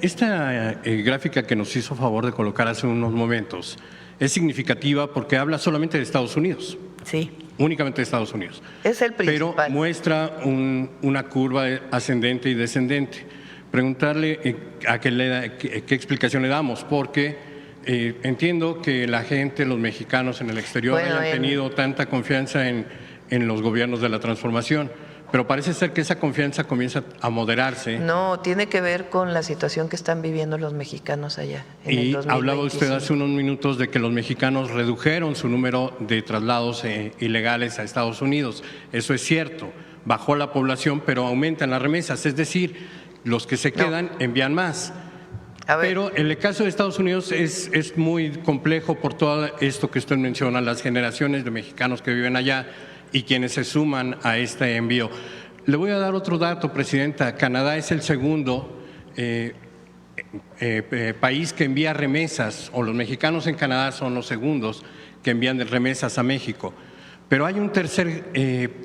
Esta gráfica que nos hizo favor de colocar hace unos momentos es significativa porque habla solamente de Estados Unidos. Sí. Únicamente de Estados Unidos. Es el principal. Pero muestra una curva ascendente y descendente. Preguntarle qué explicación le damos, porque entiendo que la gente, los mexicanos en el exterior hayan tenido tanta confianza en los gobiernos de la transformación. Pero parece ser que esa confianza comienza a moderarse. No, tiene que ver con la situación que están viviendo los mexicanos allá. Y hablaba usted hace unos minutos de que los mexicanos redujeron su número de traslados ilegales a Estados Unidos. Eso es cierto, bajó la población, pero aumentan las remesas. Es decir, los que se quedan envían más. Pero en el caso de Estados Unidos es muy complejo por todo esto que usted menciona, las generaciones de mexicanos que viven allá y quienes se suman a este envío. Le voy a dar otro dato, Presidenta. Canadá es el segundo país que envía remesas, o los mexicanos en Canadá son los segundos que envían remesas a México. Pero hay un tercer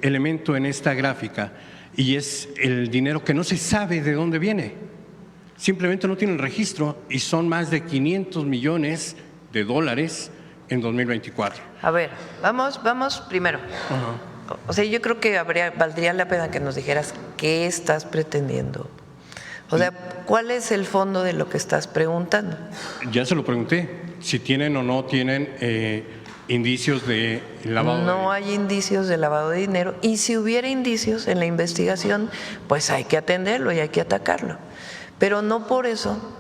elemento en esta gráfica y es el dinero que no se sabe de dónde viene. Simplemente no tienen registro y son más de 500 millones de dólares en 2024. A ver, vamos primero. O sea, yo creo que valdría la pena que nos dijeras qué estás pretendiendo. O sea, ¿cuál es el fondo de lo que estás preguntando? Ya se lo pregunté, si tienen o no tienen indicios de lavado de dinero. No hay indicios de lavado de dinero, y si hubiera indicios en la investigación, pues hay que atenderlo y hay que atacarlo. Pero no por eso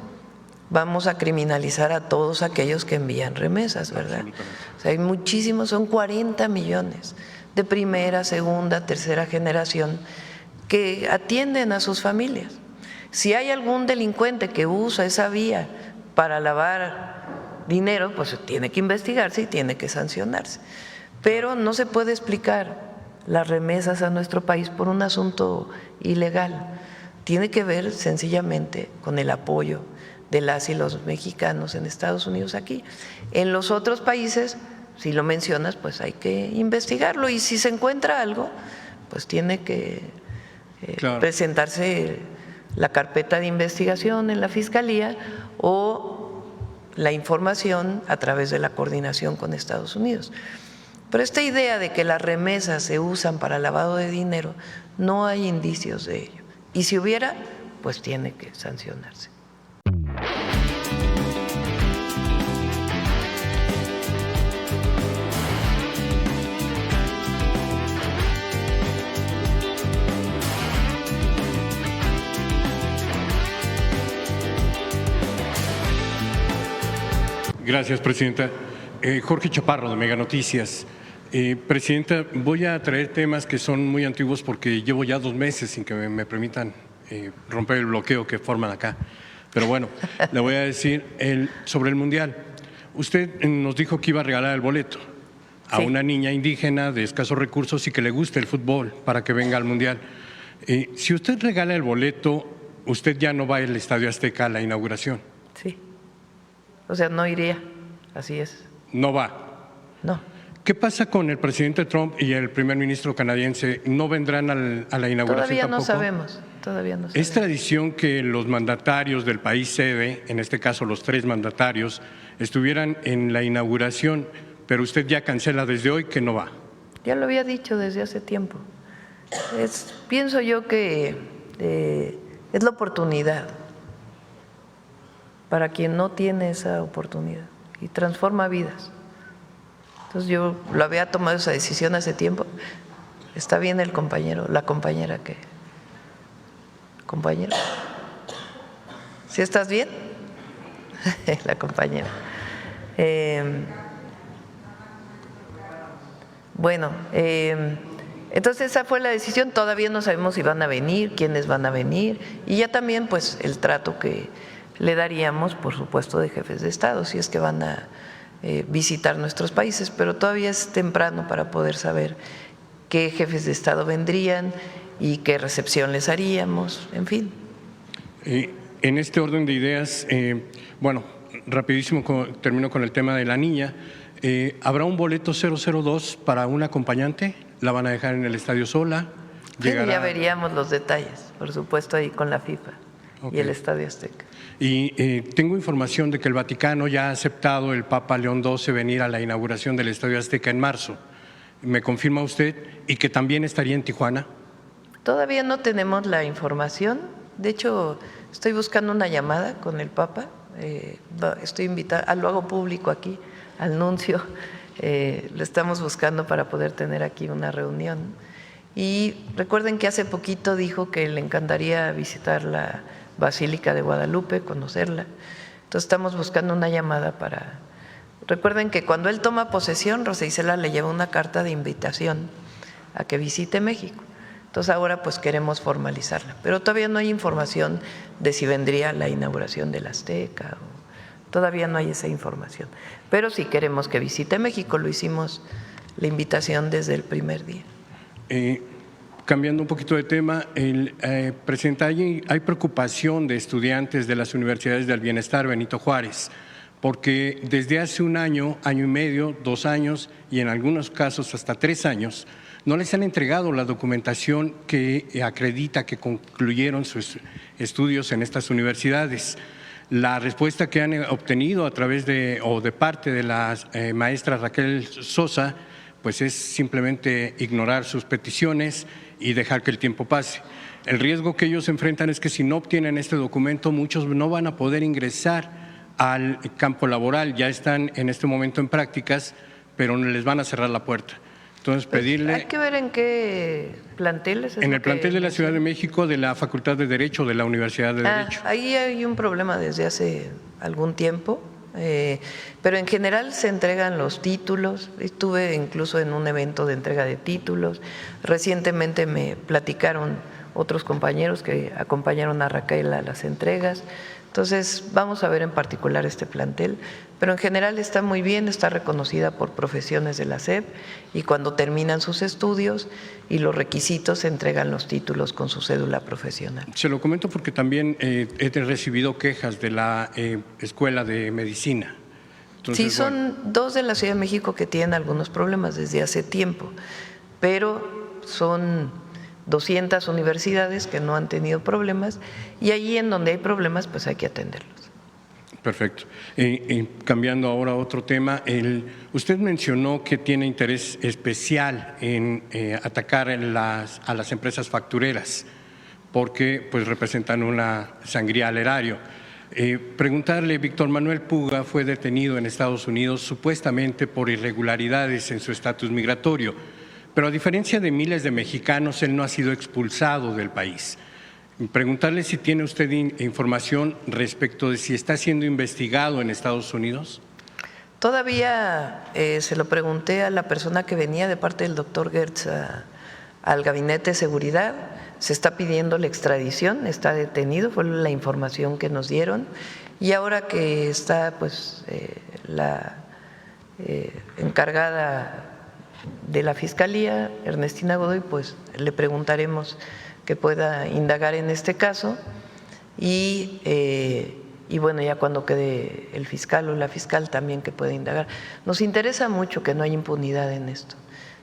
vamos a criminalizar a todos aquellos que envían remesas, ¿verdad? O sea, hay muchísimos, son 40 millones de primera, segunda, tercera generación que atienden a sus familias. Si hay algún delincuente que usa esa vía para lavar dinero, pues tiene que investigarse y tiene que sancionarse. Pero no se puede explicar las remesas a nuestro país por un asunto ilegal. Tiene que ver sencillamente con el apoyo de las y los mexicanos en Estados Unidos aquí. En los otros países, si lo mencionas, pues hay que investigarlo, y si se encuentra algo, pues tiene que presentarse la carpeta de investigación en la Fiscalía o la información a través de la coordinación con Estados Unidos. Pero esta idea de que las remesas se usan para lavado de dinero, no hay indicios de ello. Y si hubiera, pues tiene que sancionarse. Gracias, Presidenta. Jorge Chaparro, de Mega Noticias. Presidenta, voy a traer temas que son muy antiguos porque llevo ya 2 meses sin que me permitan romper el bloqueo que forman acá. Pero bueno, le voy a decir sobre el Mundial. Usted nos dijo que iba a regalar el boleto a una niña indígena de escasos recursos y que le guste el fútbol para que venga al Mundial. Si usted regala el boleto, usted ya no va al Estadio Azteca a la inauguración. Sí. O sea, no iría, así es. ¿No va? No. ¿Qué pasa con el presidente Trump y el primer ministro canadiense? ¿No vendrán a la inauguración todavía tampoco? Todavía no sabemos. Es tradición que los mandatarios del país sede, en este caso los 3 mandatarios, estuvieran en la inauguración, pero usted ya cancela desde hoy que no va. Ya lo había dicho desde hace tiempo. Pienso yo que es la oportunidad para quien no tiene esa oportunidad y transforma vidas. Entonces yo lo había tomado esa decisión hace tiempo. Está bien el compañero, la compañera que… ¿Compañero? ¿Sí estás bien? La compañera. Bueno, entonces esa fue la decisión. Todavía no sabemos si van a venir, quiénes van a venir, y ya también pues el trato que le daríamos, por supuesto, de jefes de Estado, si es que van a visitar nuestros países, pero todavía es temprano para poder saber qué jefes de Estado vendrían y qué recepción les haríamos, en fin. En este orden de ideas, bueno, rapidísimo termino con el tema de la niña. ¿Habrá un boleto 002 para un acompañante? ¿La van a dejar en el estadio sola? Sí, ya veríamos los detalles, por supuesto, ahí con la FIFA. y el Estadio Azteca. Y tengo información de que el Vaticano ya ha aceptado el Papa León XII venir a la inauguración del Estadio Azteca en marzo. ¿Me confirma usted? ¿Y que también estaría en Tijuana? Todavía no tenemos la información. De hecho, estoy buscando una llamada con el Papa. Estoy invitada, lo hago público aquí, al nuncio. Lo estamos buscando para poder tener aquí una reunión. Y recuerden que hace poquito dijo que le encantaría visitar la Basílica de Guadalupe, conocerla. Entonces estamos buscando una llamada para… Recuerden que cuando él toma posesión, Rosa Isela le lleva una carta de invitación a que visite México. Entonces ahora pues queremos formalizarla, pero todavía no hay información de si vendría la inauguración del Azteca, todavía no hay esa información. Pero sí queremos que visite México, lo hicimos la invitación desde el primer día. Cambiando un poquito de tema, presidenta, hay preocupación de estudiantes de las universidades del bienestar Benito Juárez, porque desde hace un año, año y medio, 2 años y en algunos casos hasta 3 años, no les han entregado la documentación que acredita que concluyeron sus estudios en estas universidades. La respuesta que han obtenido a través de parte de la maestra Raquel Sosa, pues es simplemente ignorar sus peticiones y dejar que el tiempo pase. El riesgo que ellos enfrentan es que si no obtienen este documento, muchos no van a poder ingresar al campo laboral. Ya están en este momento en prácticas, pero no les van a cerrar la puerta. Entonces, pedirle… Hay que ver en qué planteles. En el plantel de la Ciudad de México, de la Facultad de Derecho, de la Universidad de Derecho. Ahí hay un problema desde hace algún tiempo, pero en general se entregan los títulos. Estuve incluso en un evento de entrega de títulos. Recientemente me platicaron otros compañeros que acompañaron a Raquel a las entregas. Entonces, vamos a ver en particular este plantel, pero en general está muy bien, está reconocida por profesiones de la SEP y cuando terminan sus estudios y los requisitos se entregan los títulos con su cédula profesional. Se lo comento porque también he recibido quejas de la Escuela de Medicina. Entonces, sí, son 2 de la Ciudad de México que tienen algunos problemas desde hace tiempo, pero son 200 universidades que no han tenido problemas y allí en donde hay problemas pues hay que atenderlos. Perfecto. Cambiando ahora a otro tema, usted mencionó que tiene interés especial en atacar a las empresas factureras porque pues representan una sangría al erario. Preguntarle, Víctor Manuel Puga fue detenido en Estados Unidos supuestamente por irregularidades en su estatus migratorio, pero a diferencia de miles de mexicanos, él no ha sido expulsado del país. Preguntarle si tiene usted información respecto de si está siendo investigado en Estados Unidos. Todavía se lo pregunté a la persona que venía de parte del doctor Gertz al gabinete de seguridad. Se está pidiendo la extradición, está detenido, fue la información que nos dieron. Y ahora que está pues la encargada de la Fiscalía, Ernestina Godoy, pues le preguntaremos que pueda indagar en este caso y bueno, ya cuando quede el fiscal o la fiscal también que pueda indagar. Nos interesa mucho que no haya impunidad en esto,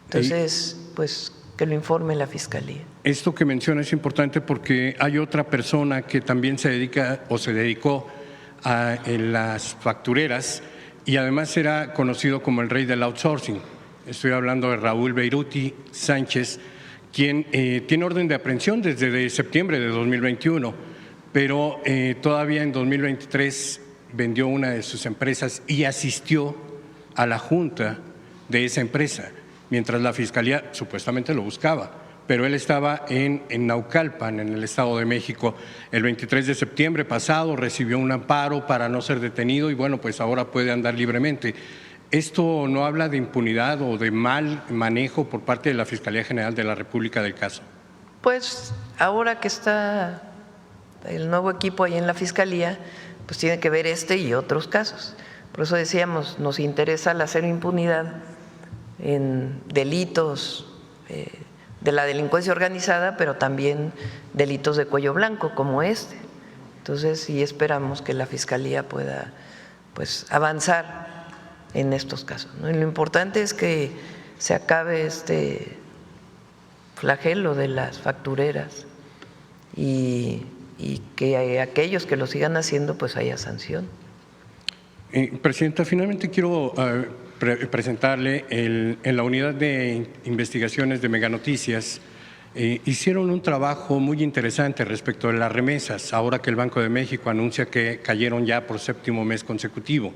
entonces pues que lo informe la Fiscalía. Esto que menciona es importante porque hay otra persona que también se dedica o se dedicó a las factureras y además era conocido como el rey del outsourcing. Estoy hablando de Raúl Beiruti Sánchez, quien tiene orden de aprehensión desde septiembre de 2021, pero todavía en 2023 vendió una de sus empresas y asistió a la junta de esa empresa, mientras la Fiscalía supuestamente lo buscaba, pero él estaba en Naucalpan, en el Estado de México. El 23 de septiembre pasado recibió un amparo para no ser detenido y bueno, pues ahora puede andar libremente. ¿Esto no habla de impunidad o de mal manejo por parte de la Fiscalía General de la República del caso? Pues ahora que está el nuevo equipo ahí en la Fiscalía, pues tiene que ver este y otros casos. Por eso decíamos, nos interesa la cero impunidad en delitos de la delincuencia organizada, pero también delitos de cuello blanco como este. Entonces sí esperamos que la Fiscalía pueda pues avanzar en estos casos, ¿no? Y lo importante es que se acabe este flagelo de las factureras y y que aquellos que lo sigan haciendo pues haya sanción. Presidenta, finalmente quiero presentarle en la unidad de investigaciones de Meganoticias. Hicieron un trabajo muy interesante respecto de las remesas, ahora que el Banco de México anuncia que cayeron ya por 7º mes consecutivo.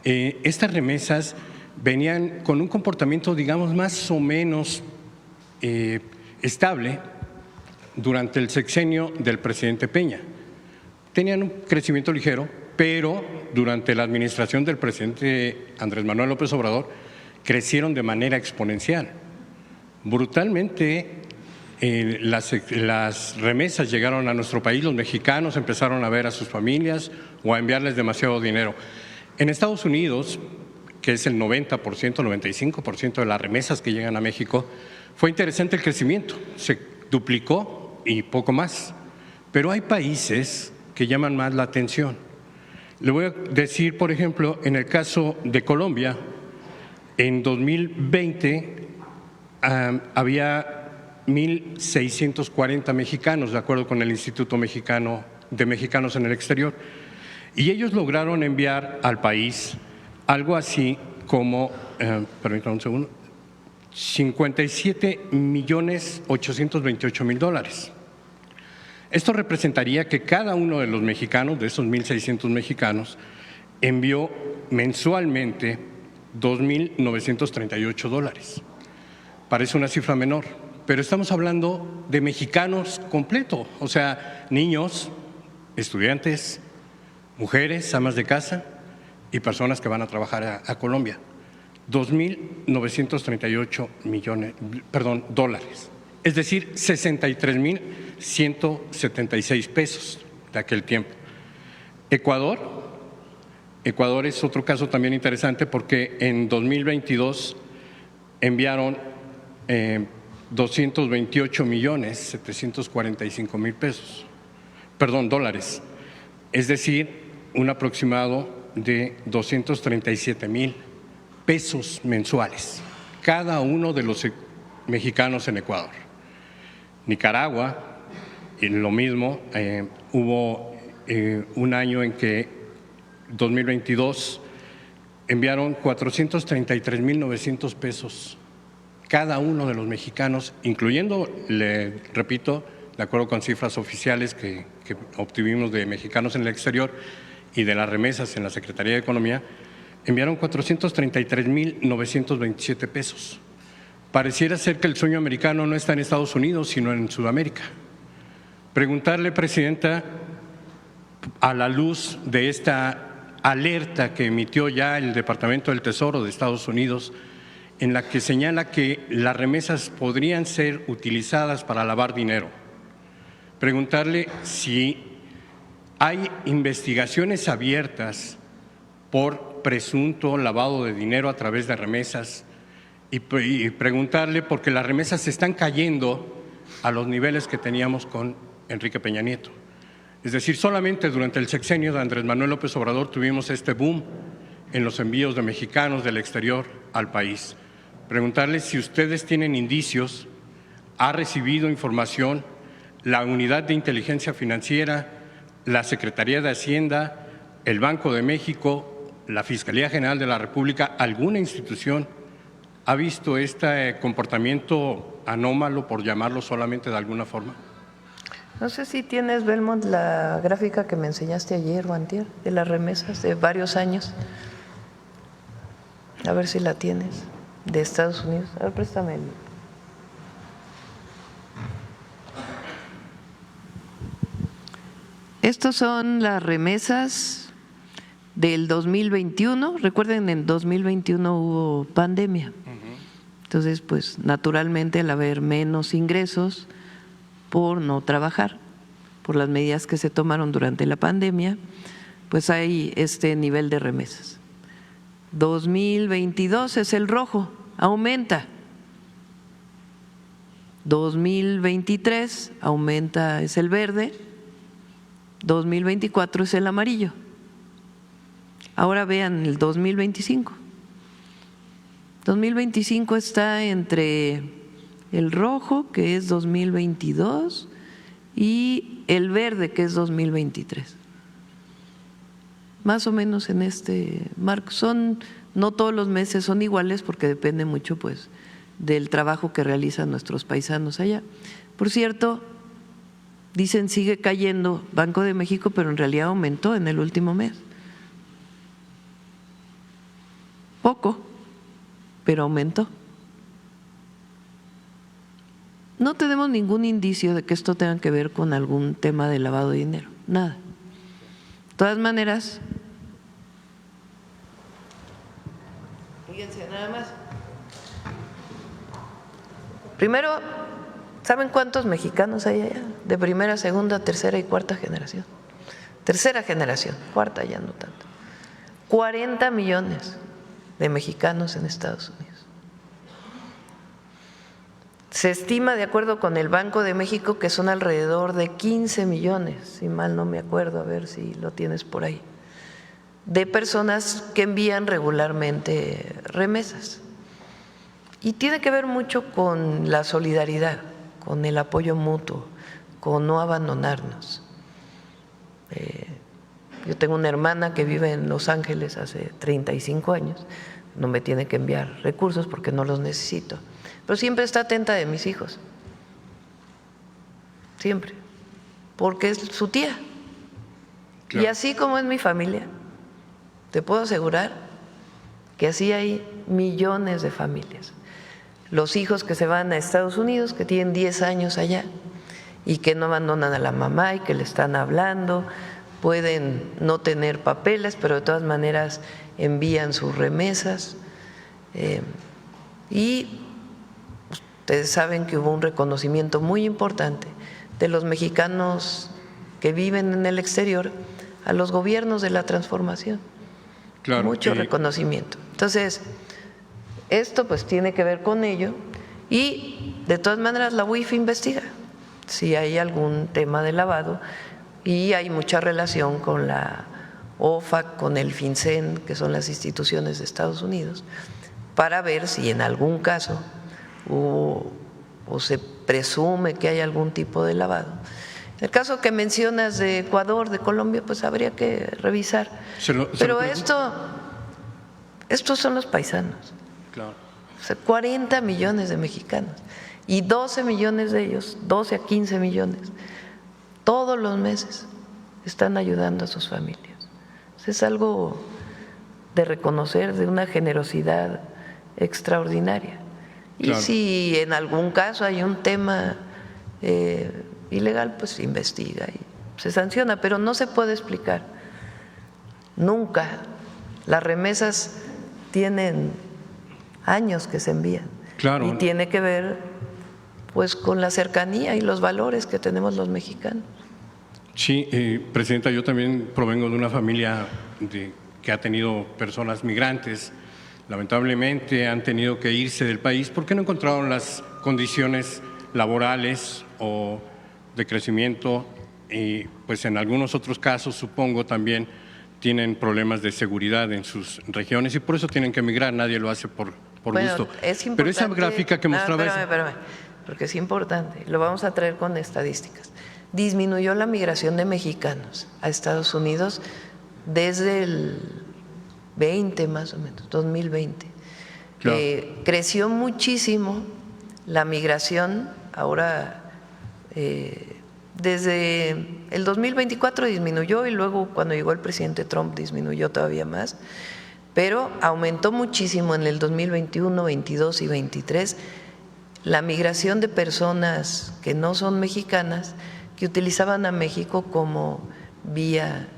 Estas remesas venían con un comportamiento, digamos, más o menos estable durante el sexenio del presidente Peña. Tenían un crecimiento ligero, pero durante la administración del presidente Andrés Manuel López Obrador crecieron de manera exponencial. Brutalmente las remesas llegaron a nuestro país, los mexicanos empezaron a ver a sus familias o a enviarles demasiado dinero. En Estados Unidos, que es el 90%, 95% de las remesas que llegan a México, fue interesante el crecimiento, se duplicó y poco más. Pero hay países que llaman más la atención. Le voy a decir, por ejemplo, en el caso de Colombia, en 2020 había 1.640 mexicanos, de acuerdo con el Instituto Mexicano de Mexicanos en el Exterior, y ellos lograron enviar al país algo así como, permítanme un segundo, $57.828.000. Esto representaría que cada uno de los mexicanos, de esos 1.600 mexicanos, envió mensualmente $2.938. Parece una cifra menor, pero estamos hablando de mexicanos completo, o sea, niños, estudiantes, mujeres, amas de casa y personas que van a trabajar a Colombia. $2.938 dólares, es decir, 63.176 pesos de aquel tiempo. Ecuador es otro caso también interesante porque en 2022 enviaron 228.745.000 pesos, dólares, es decir, un aproximado de 237.000 pesos mensuales, cada uno de los mexicanos en Ecuador. Nicaragua, lo mismo, hubo un año en que 2022 enviaron 433.900 pesos cada uno de los mexicanos, incluyendo, le repito, de acuerdo con cifras oficiales que obtuvimos de mexicanos en el exterior y de las remesas en la Secretaría de Economía, enviaron 433.927 pesos. Pareciera ser que el sueño americano no está en Estados Unidos, sino en Sudamérica. Preguntarle, Presidenta, a la luz de esta alerta que emitió ya el Departamento del Tesoro de Estados Unidos, en la que señala que las remesas podrían ser utilizadas para lavar dinero. Preguntarle si hay investigaciones abiertas por presunto lavado de dinero a través de remesas y preguntarle por qué las remesas están cayendo a los niveles que teníamos con Enrique Peña Nieto. Es decir, solamente durante el sexenio de Andrés Manuel López Obrador tuvimos este boom en los envíos de mexicanos del exterior al país. Preguntarle si ustedes tienen indicios, ha recibido información, la Unidad de Inteligencia Financiera, la Secretaría de Hacienda, el Banco de México, la Fiscalía General de la República, alguna institución ha visto este comportamiento anómalo, por llamarlo solamente de alguna forma. No sé si tienes, Belmont, la gráfica que me enseñaste ayer o antier de las remesas de varios años. A ver si la tienes, de Estados Unidos. A ver, préstame. Estos son las remesas del 2021. Recuerden, en 2021 hubo pandemia. Entonces, pues naturalmente al haber menos ingresos por no trabajar, por las medidas que se tomaron durante la pandemia, pues hay este nivel de remesas. 2022 es el rojo, aumenta. 2023 aumenta, es el verde. 2024 es el amarillo. Ahora vean el 2025. 2025 está entre el rojo, que es 2022, y el verde, que es 2023. Más o menos en este marco. No todos los meses son iguales porque depende mucho pues del trabajo que realizan nuestros paisanos allá. Por cierto, dicen sigue cayendo Banco de México, pero en realidad aumentó en el último mes. Poco, pero aumentó. No tenemos ningún indicio de que esto tenga que ver con algún tema de lavado de dinero, nada. De todas maneras, fíjense nada más. Primero, ¿saben cuántos mexicanos hay allá? De primera, segunda, tercera y cuarta generación. Tercera generación, cuarta ya no tanto. 40 millones de mexicanos en Estados Unidos. Se estima, de acuerdo con el Banco de México, que son alrededor de 15 millones, si mal no me acuerdo, a ver si lo tienes por ahí, de personas que envían regularmente remesas. Y tiene que ver mucho con la solidaridad, con el apoyo mutuo, con no abandonarnos. Yo tengo una hermana que vive en Los Ángeles hace 35 años, no me tiene que enviar recursos porque no los necesito, pero siempre está atenta de mis hijos, siempre, porque es su tía. Claro. Y así como es mi familia, te puedo asegurar que así hay millones de familias. Los hijos que se van a Estados Unidos, que tienen 10 años allá y que no abandonan a la mamá y que le están hablando, pueden no tener papeles, pero de todas maneras envían sus remesas. Y ustedes saben que hubo un reconocimiento muy importante de los mexicanos que viven en el exterior a los gobiernos de la transformación. Claro, mucho reconocimiento. Entonces, esto pues tiene que ver con ello y de todas maneras la UIF investiga si hay algún tema de lavado y hay mucha relación con la OFAC, con el FinCEN, que son las instituciones de Estados Unidos, para ver si en algún caso o se presume que hay algún tipo de lavado. El caso que mencionas de Ecuador, de Colombia, pues habría que revisar. Pero estos son los paisanos. Claro. O sea, 40 millones de mexicanos y 12 millones de ellos, 12 a 15 millones, todos los meses están ayudando a sus familias. Es algo de reconocer, de una generosidad extraordinaria. Claro. Y si en algún caso hay un tema ilegal, pues se investiga y se sanciona, pero no se puede explicar nunca. Las remesas tienen años que se envían. Claro. Y tiene que ver pues con la cercanía y los valores que tenemos los mexicanos. Sí, Presidenta, yo también provengo de una familia que ha tenido personas migrantes. Lamentablemente han tenido que irse del país porque no encontraron las condiciones laborales o de crecimiento y pues en algunos otros casos supongo también tienen problemas de seguridad en sus regiones y por eso tienen que emigrar, nadie lo hace por gusto. Pero esa gráfica que mostraba… Espérame, porque es importante, lo vamos a traer con estadísticas. Disminuyó la migración de mexicanos a Estados Unidos desde el 20 más o menos, 2020. Claro. Creció muchísimo la migración, ahora desde el 2024 disminuyó y luego cuando llegó el presidente Trump disminuyó todavía más, pero aumentó muchísimo en el 2021, 22 y 23 la migración de personas que no son mexicanas que utilizaban a México como vía,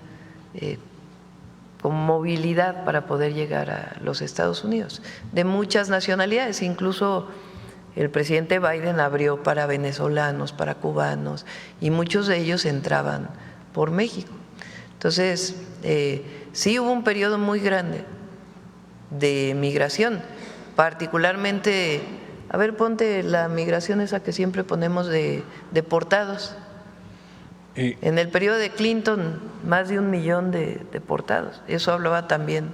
como movilidad para poder llegar a los Estados Unidos, de muchas nacionalidades, incluso el presidente Biden abrió para venezolanos, para cubanos, y muchos de ellos entraban por México. Entonces, sí hubo un periodo muy grande de migración, particularmente, a ver, ponte la migración esa que siempre ponemos de deportados. En el periodo de Clinton, más de 1 millón de deportados. Eso hablaba también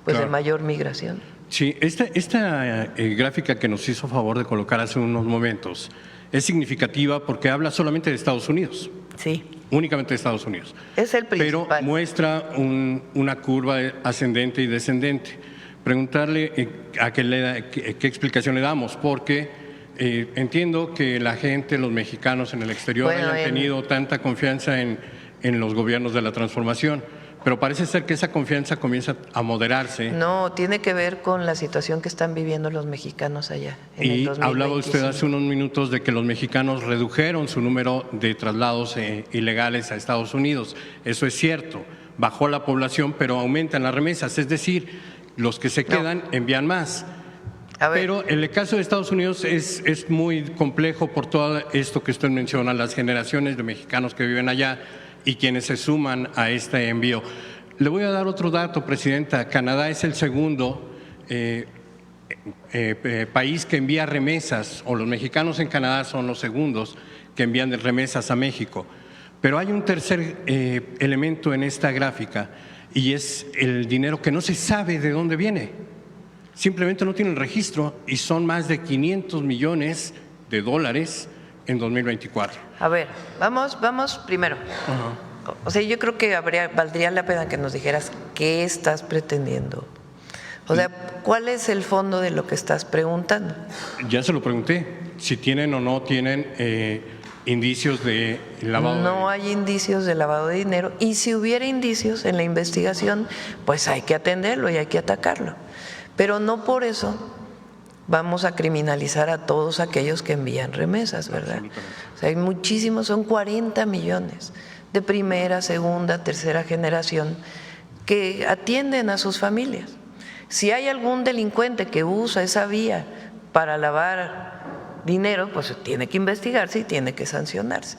pues, claro, de mayor migración. Sí, esta gráfica que nos hizo favor de colocar hace unos momentos es significativa porque habla solamente de Estados Unidos, Sí, únicamente de Estados Unidos. es el Pero principal. muestra una curva ascendente y descendente. Preguntarle qué explicación le damos, porque entiendo que la gente, los mexicanos en el exterior, Bueno, hayan tenido tanta confianza en los gobiernos de la transformación, pero parece ser que esa confianza comienza a moderarse. No, tiene que ver con la situación que están viviendo los mexicanos allá. En el Y 2025. hablaba usted hace unos minutos de que los mexicanos redujeron su número de traslados ilegales a Estados Unidos. Eso es cierto, bajó la población, pero aumentan las remesas, es decir, los que se quedan envían más. A ver, Pero en el caso de Estados Unidos es muy complejo por todo esto que usted menciona, las generaciones de mexicanos que viven allá y quienes se suman a este envío. Le voy a dar otro dato, Presidenta. Canadá es el segundo país que envía remesas, o los mexicanos en Canadá son los segundos que envían remesas a México. Pero hay un tercer elemento en esta gráfica y es el dinero que no se sabe de dónde viene. Simplemente no tienen registro y son más de 500 millones de dólares en 2024. a ver, vamos primero. O sea, yo creo que valdría la pena que nos dijeras qué estás pretendiendo. O sea, ¿cuál es el fondo de lo que estás preguntando? Ya se lo pregunté, si tienen o no tienen indicios de lavado de No hay indicios de lavado de dinero, y si hubiera indicios en la investigación, pues hay que atenderlo y hay que atacarlo. Pero no por eso vamos a criminalizar a todos aquellos que envían remesas, ¿verdad? O sea, hay muchísimos, son 40 millones de primera, segunda, tercera generación que atienden a sus familias. Si hay algún delincuente que usa esa vía para lavar dinero, pues tiene que investigarse y tiene que sancionarse.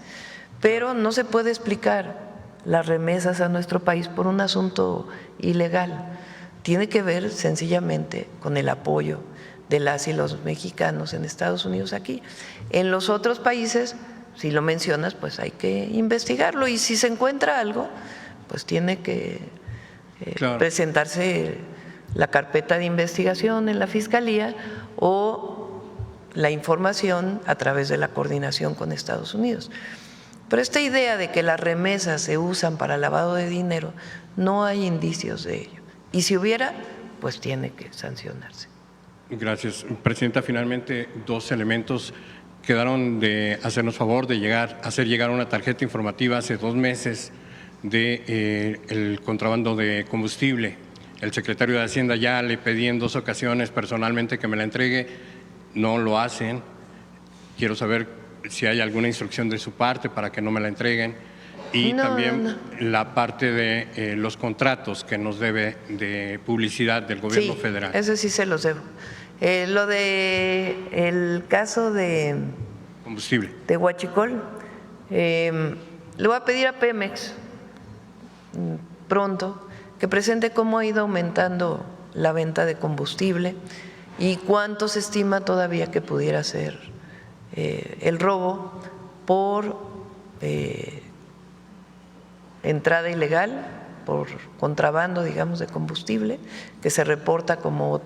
Pero no se puede explicar las remesas a nuestro país por un asunto ilegal. Tiene que ver sencillamente con el apoyo de las y los mexicanos en Estados Unidos aquí. En los otros países, si lo mencionas, pues hay que investigarlo, y si se encuentra algo, pues tiene que presentarse la carpeta de investigación en la Fiscalía o la información a través de la coordinación con Estados Unidos. Pero esta idea de que las remesas se usan para lavado de dinero, no hay indicios de ello. Y si hubiera, pues tiene que sancionarse. Gracias. Presidenta, finalmente dos elementos quedaron de hacernos favor de hacer llegar una tarjeta informativa hace 2 meses de el contrabando de combustible. El secretario de Hacienda ya le pedí en 2 ocasiones personalmente que me la entregue, no lo hacen. Quiero saber si hay alguna instrucción de su parte para que no me la entreguen. Y también la parte de los contratos que nos debe de publicidad del gobierno federal. Eso sí se los debo. Lo de el caso de combustible de Huachicol, le voy a pedir a Pemex pronto que presente cómo ha ido aumentando la venta de combustible y cuánto se estima todavía que pudiera ser el robo por entrada ilegal, por contrabando, digamos, de combustible, que se reporta como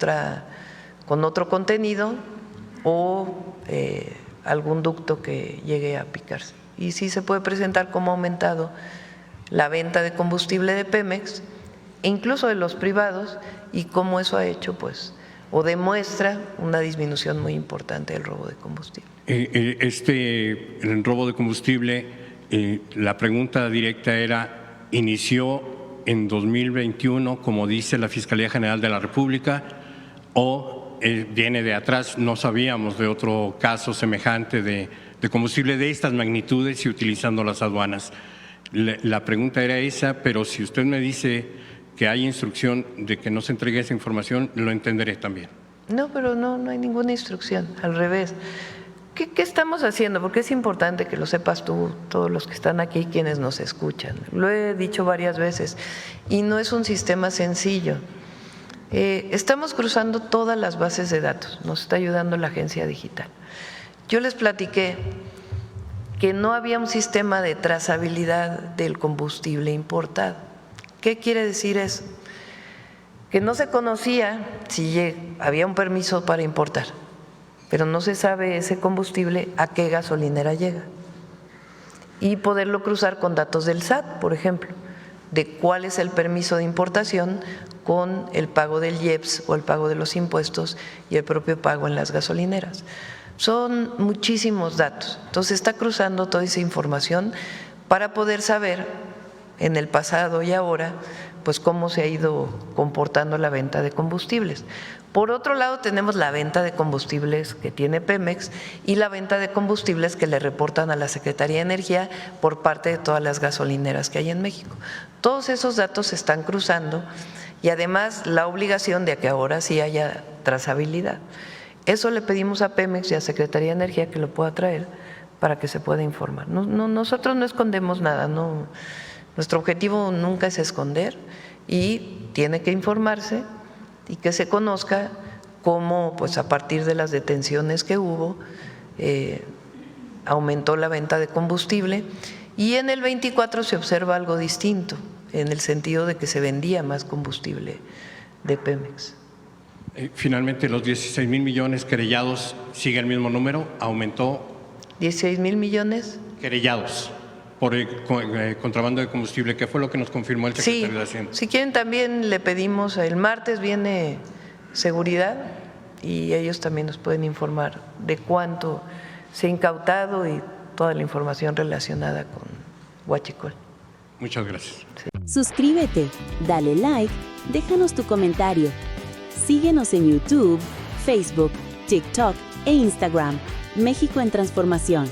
con otro contenido o algún ducto que llegue a picarse. Y sí se puede presentar cómo ha aumentado la venta de combustible de Pemex, e incluso de los privados, y cómo eso ha hecho, pues, o demuestra una disminución muy importante del robo de combustible. El robo de combustible, la pregunta directa era, ¿inició en 2021, como dice la Fiscalía General de la República, o viene de atrás? No sabíamos de otro caso semejante de combustible de estas magnitudes y utilizando las aduanas. La pregunta era esa, pero si usted me dice que hay instrucción de que no se entregue esa información, lo entenderé también. No, pero no hay ninguna instrucción, al revés. ¿Qué estamos haciendo? Porque es importante que lo sepas tú, todos los que están aquí, quienes nos escuchan. Lo he dicho varias veces y no es un sistema sencillo. Estamos cruzando todas las bases de datos, nos está ayudando la agencia digital. Yo les platiqué que no había un sistema de trazabilidad del combustible importado. ¿Qué quiere decir eso? Que no se conocía si había un permiso para importar. pero no se sabe ese combustible a qué gasolinera llega. Y poderlo cruzar con datos del SAT, por ejemplo, de cuál es el permiso de importación con el pago del IEPS o el pago de los impuestos y el propio pago en las gasolineras. Son muchísimos datos. Entonces está cruzando toda esa información para poder saber en el pasado y ahora pues cómo se ha ido comportando la venta de combustibles. Por otro lado, tenemos la venta de combustibles que tiene Pemex y la venta de combustibles que le reportan a la Secretaría de Energía por parte de todas las gasolineras que hay en México. Todos esos datos se están cruzando y además la obligación de que ahora sí haya trazabilidad. Eso le pedimos a Pemex y a Secretaría de Energía que lo pueda traer para que se pueda informar. Nosotros no escondemos nada, nuestro objetivo nunca es esconder y tiene que informarse y que se conozca cómo, pues a partir de las detenciones que hubo, aumentó la venta de combustible y en el 24 se observa algo distinto, en el sentido de que se vendía más combustible de Pemex. Finalmente, los 16,000 millones querellados, ¿sigue el mismo número? ¿Aumentó? ¿16,000 millones? Querellados por el contrabando de combustible, que fue lo que nos confirmó el secretario de Hacienda. Si quieren también le pedimos, el martes viene Seguridad y ellos también nos pueden informar de cuánto se ha incautado y toda la información relacionada con huachicol. Muchas gracias. Sí. Suscríbete, dale like, déjanos tu comentario. Síguenos en YouTube, Facebook, TikTok e Instagram. México en Transformación.